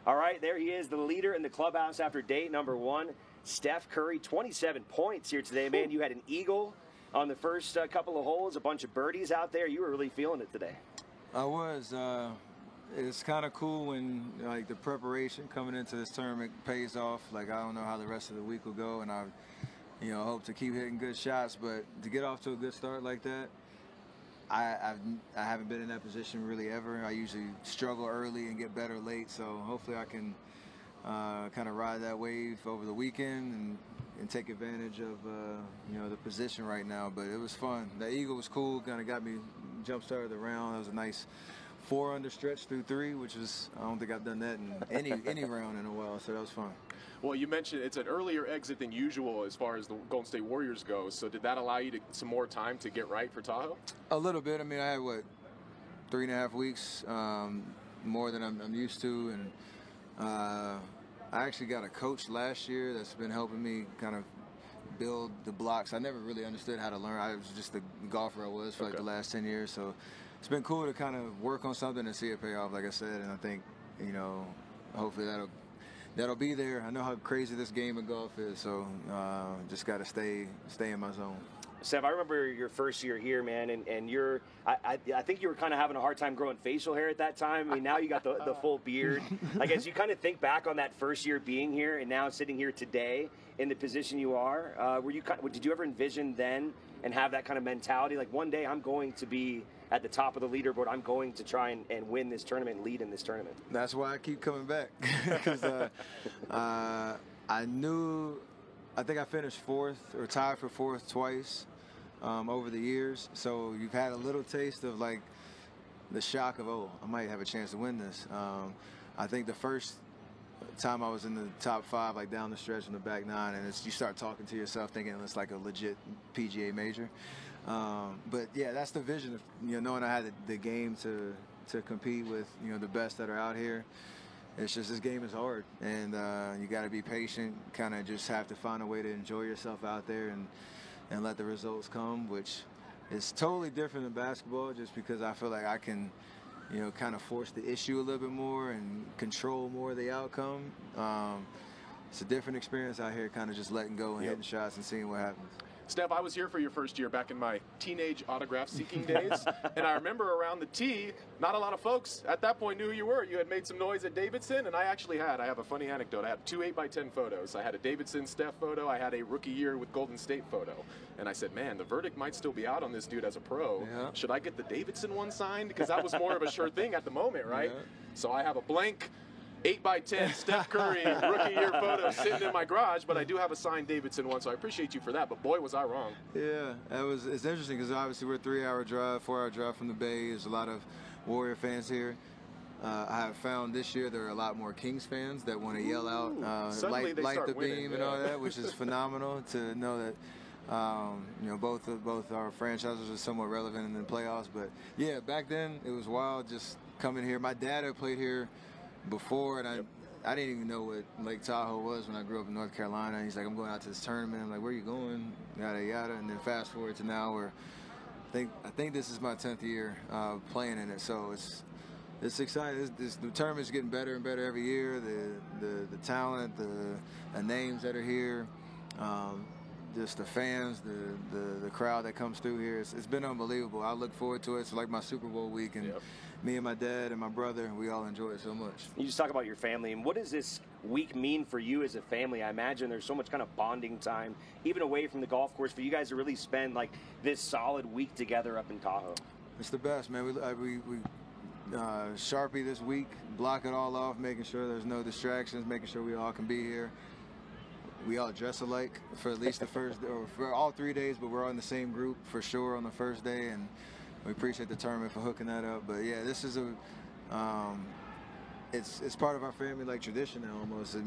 All right, there he is, the leader in the clubhouse after day number 1. Steph Curry, 27 points here today, man. You had an eagle on the first couple of holes, a bunch of birdies out there. You were really feeling it today. I was. It's kind of cool when like the preparation coming into this tournament pays off. Like I don't know how the rest of the week will go, and I hope to keep hitting good shots. But to get off to a good start like that, I haven't been in that position really ever. I usually struggle early and get better late. So hopefully I can kind of ride that wave over the weekend and take advantage of the position right now. But it was fun. The eagle was cool. Kind of got me jump started the round. It was a nice 4-under stretch through 3, which was, I don't think I've done that in any round in a while, so that was fun. Well, you mentioned it's an earlier exit than usual as far as the Golden State Warriors go, so did that allow you some more time to get right for Tahoe? A little bit. I mean, I had, 3.5 weeks, more than I'm used to, and I actually got a coach last year that's been helping me kind of build the blocks. I never really understood how to learn. I was just the golfer I was for like the last 10 years, so it's been cool to kind of work on something and see it pay off, like I said, and I think, hopefully that'll be there. I know how crazy this game of golf is, so just got to stay in my zone. Steph, I remember your first year here, man, and I think you were kind of having a hard time growing facial hair at that time. I mean, now you got the full beard. Like, as you kind of think back on that first year being here and now sitting here today in the position you are, did you ever envision then and have that kind of mentality? Like, one day I'm going to be at the top of the leaderboard. I'm going to try and win this tournament and lead in this tournament. That's why I keep coming back. Because I think I finished 4th or tied for 4th twice over the years. So you've had a little taste of like the shock of, I might have a chance to win this. I think the first time I was in the top 5, like down the stretch in the back 9, and you start talking to yourself thinking it's like a legit PGA major. But yeah, that's the vision of knowing I had the game to compete with the best that are out here. It's just this game is hard, and you got to be patient. Kind of just have to find a way to enjoy yourself out there and let the results come, which is totally different than basketball. Just because I feel like I can kind of force the issue a little bit more and control more of the outcome. It's a different experience out here, kind of just letting go and hitting shots and seeing what happens. Steph, I was here for your first year back in my teenage autograph-seeking days, and I remember around the tee, not a lot of folks at that point knew who you were. You had made some noise at Davidson, and I have a funny anecdote. I had 2 8x10 photos. I had a Davidson Steph photo. I had a rookie year with Golden State photo. And I said, man, the verdict might still be out on this dude as a pro. Yeah. Should I get the Davidson one signed? Because that was more of a sure thing at the moment, right? Yeah. So I have a blank 8x10 Steph Curry rookie year photo sitting in my garage, but I do have a signed Davidson one, so I appreciate you for that. But boy, was I wrong. Yeah, it's interesting because obviously we're a 3-hour drive, 4-hour drive from the Bay. There's a lot of Warrior fans here. I have found this year there are a lot more Kings fans that want to yell out, light the beam and all that, which is phenomenal to know that. Both our franchises are somewhat relevant in the playoffs. But yeah, back then it was wild just coming here. My dad had played here before, and I didn't even know what Lake Tahoe was when I grew up in North Carolina. He's like, I'm going out to this tournament. I'm like, where are you going? Yada yada. And then fast forward to now, where I think this is my 10th year playing in it. So it's exciting. The tournament's getting better and better every year. The talent, the names that are here, just the fans, the crowd that comes through here. It's been unbelievable. I look forward to it. It's like my Super Bowl week, and me and my dad and my brother, we all enjoy it so much. You just talk about your family, and what does this week mean for you as a family? I imagine there's so much kind of bonding time, even away from the golf course, for you guys to really spend like this solid week together up in Tahoe. It's the best, man. We Sharpie this week, block it all off, making sure there's no distractions, making sure we all can be here. We all dress alike for at least the first, or for all 3 days, but we're all in the same group for sure on the first day, and we appreciate the tournament for hooking that up. But yeah, this is it's part of our family like tradition now almost. And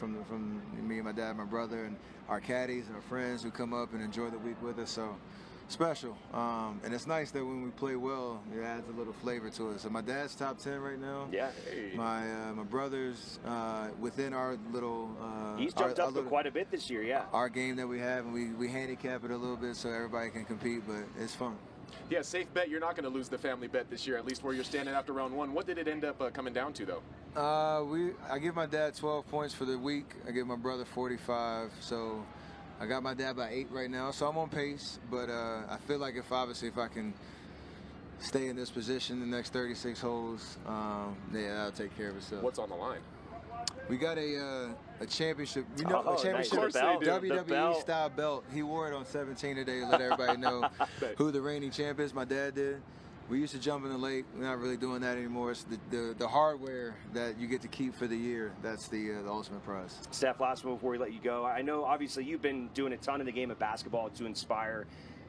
from me and my dad, my brother, and our caddies and our friends who come up and enjoy the week with us. So special, and it's nice that when we play well, it adds a little flavor to it. So my dad's top 10 right now. Yeah. My brother's within our little. He's jumped up quite a bit this year. Yeah. Our game that we have, and we handicap it a little bit so everybody can compete, but it's fun. Yeah, safe bet you're not going to lose the family bet this year, at least where you're standing after round 1. What did it end up coming down to, though? I give my dad 12 points for the week. I give my brother 45. So I got my dad by 8 right now. So I'm on pace. But I feel like if I can stay in this position the next 36 holes, that'll take care of itself. What's on the line? We got a championship, a championship nice. WWE style belt. He wore it on 17 today to let everybody know who the reigning champ is. My dad did. We used to jump in the lake. We're not really doing that anymore. It's the hardware that you get to keep for the year. That's the ultimate prize. Steph, last one before we let you go. I know obviously you've been doing a ton in the game of basketball to inspire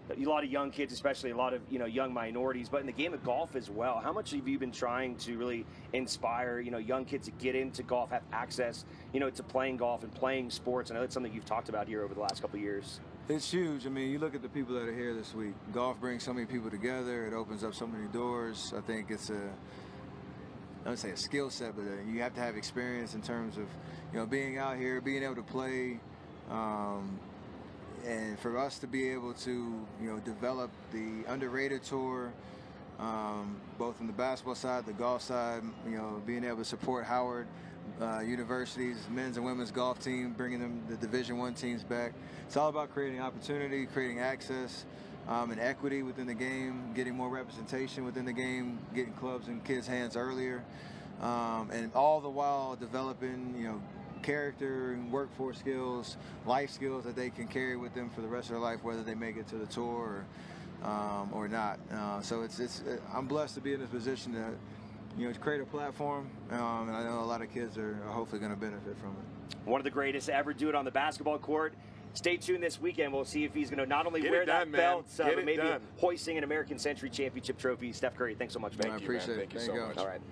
a lot of young kids, especially a lot of young minorities, but in the game of golf as well. How much have you been trying to really inspire young kids to get into golf, have access to playing golf and playing sports? I know that's something you've talked about here over the last couple of years. It's huge. I mean, you look at the people that are here this week. Golf brings so many people together. It opens up so many doors. I think it's I would say a skill set, but you have to have experience in terms of being out here, being able to play. And for us to be able to, develop the underrated tour, both on the basketball side, the golf side, being able to support Howard University's men's and women's golf team, bringing them the Division I teams back. It's all about creating opportunity, creating access, and equity within the game, getting more representation within the game, getting clubs in kids' hands earlier, and all the while developing, character and workforce skills, life skills that they can carry with them for the rest of their life, whether they make it to the tour or not. So I'm blessed to be in this position to create a platform, and I know a lot of kids are hopefully going to benefit from it. One of the greatest to ever do it on the basketball court. Stay tuned this weekend. We'll see if he's going to not only wear that belt, but maybe hoisting an American Century Championship trophy. Steph Curry, thanks so much, man. I appreciate it. Thank you so much. All right.